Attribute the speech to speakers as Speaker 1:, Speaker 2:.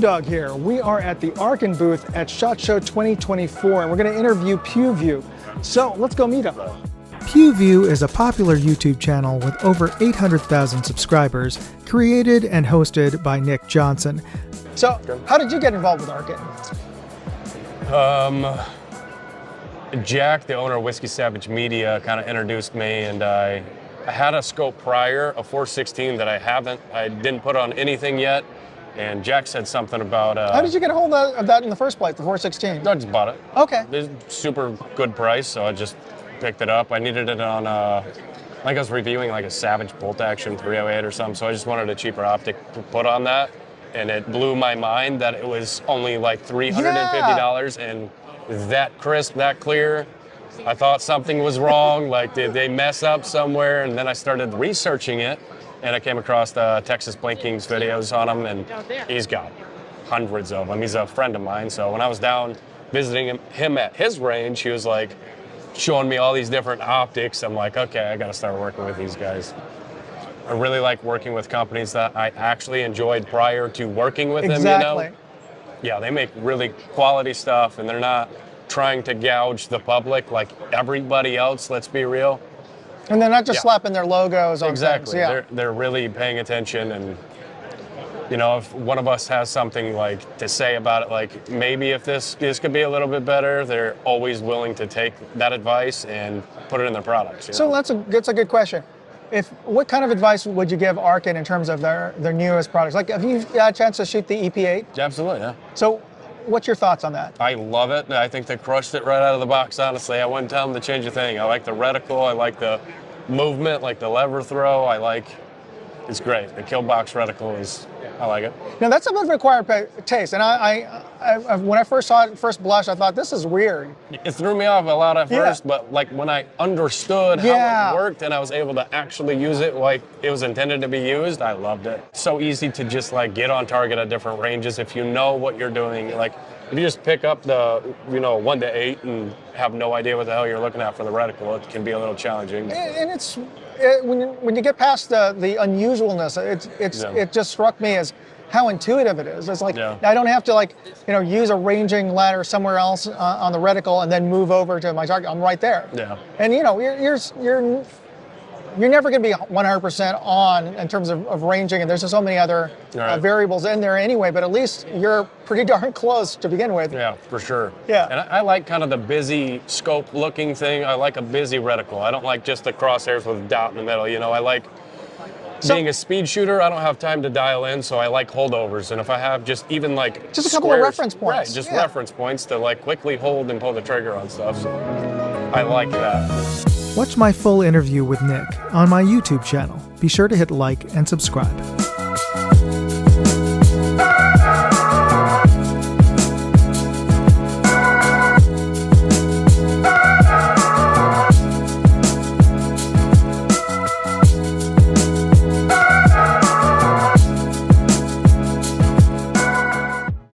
Speaker 1: Moondog here. We are at the Arken booth at SHOT Show 2024, and we're going to interview PewView. So let's go meet him. PewView is a popular YouTube channel with over 800,000 subscribers, created and hosted by Nick Johnson. So how did you get involved with Arken?
Speaker 2: Jack, the owner of Whiskey Savage Media, kind of introduced me, and I had a scope prior, a 416 that I didn't put on anything yet, and Jack said something about...
Speaker 1: How did you get a hold of that in the first place, the 416?
Speaker 2: I just bought it.
Speaker 1: Okay.
Speaker 2: It's a super good price, so I just picked it up. I needed it on, I think I was reviewing like a Savage Bolt Action 308 or something, so I just wanted a cheaper optic to put on that, and it blew my mind that it was only like $350 and that crisp, that clear. I thought something was wrong, like did they mess up somewhere? And then I started researching it, and I came across the Texas Blinking's videos on him, and he's got hundreds of them. He's a friend of mine, so when I was down visiting him at his range, he was like showing me all these different optics. I'm like, okay, I gotta start working with these guys. I really like working with companies that I actually enjoyed prior to working with them, you know? Yeah, they make really quality stuff, and they're not trying to gouge the public like everybody else, let's be real.
Speaker 1: And they're not just slapping their logos on
Speaker 2: exactly.
Speaker 1: things. Yeah.
Speaker 2: They're really paying attention, and you know, if one of us has something like to say about it, like maybe if this could be a little bit better, they're always willing to take that advice and put it in their products. You know?
Speaker 1: So that's a good question. What kind of advice would you give Arken in terms of their newest products? Like, have you had a chance to shoot the EP8?
Speaker 2: Absolutely, yeah.
Speaker 1: So what's your thoughts on that?
Speaker 2: I love it. I think they crushed it right out of the box, honestly. I wouldn't tell them to change a thing. I like the reticle. I like the movement, like the lever throw. It's great. The kill box reticle I like it.
Speaker 1: Now, that's a bit of an acquired taste. And I when I first saw it at first blush, I thought, this is weird.
Speaker 2: It threw me off a lot at first, but like when I understood how it worked and I was able to actually use it like it was intended to be used, I loved it. So easy to just like get on target at different ranges if you know what you're doing. Like if you just pick up the 1 to 8 and have no idea what the hell you're looking at for the reticle, it can be a little challenging.
Speaker 1: And when you get past the unusualness, it just struck me as how intuitive it is. It's like I don't have to use a ranging ladder somewhere else on the reticle and then move over to my target. I'm right there.
Speaker 2: Yeah.
Speaker 1: And you're never going to be 100% on in terms of ranging, and there's just so many other variables in there anyway, but at least you're pretty darn close to begin with.
Speaker 2: Yeah, for sure.
Speaker 1: Yeah.
Speaker 2: And I like kind of the busy scope looking thing. I like a busy reticle. I don't like just the crosshairs with a dot in the middle. I like being a speed shooter, I don't have time to dial in, so I like holdovers. And if I have just even like
Speaker 1: just a couple of reference points.
Speaker 2: Right, just reference points to like quickly hold and pull the trigger on stuff. So I like that.
Speaker 1: Watch my full interview with Nick on my YouTube channel. Be sure to hit like and subscribe.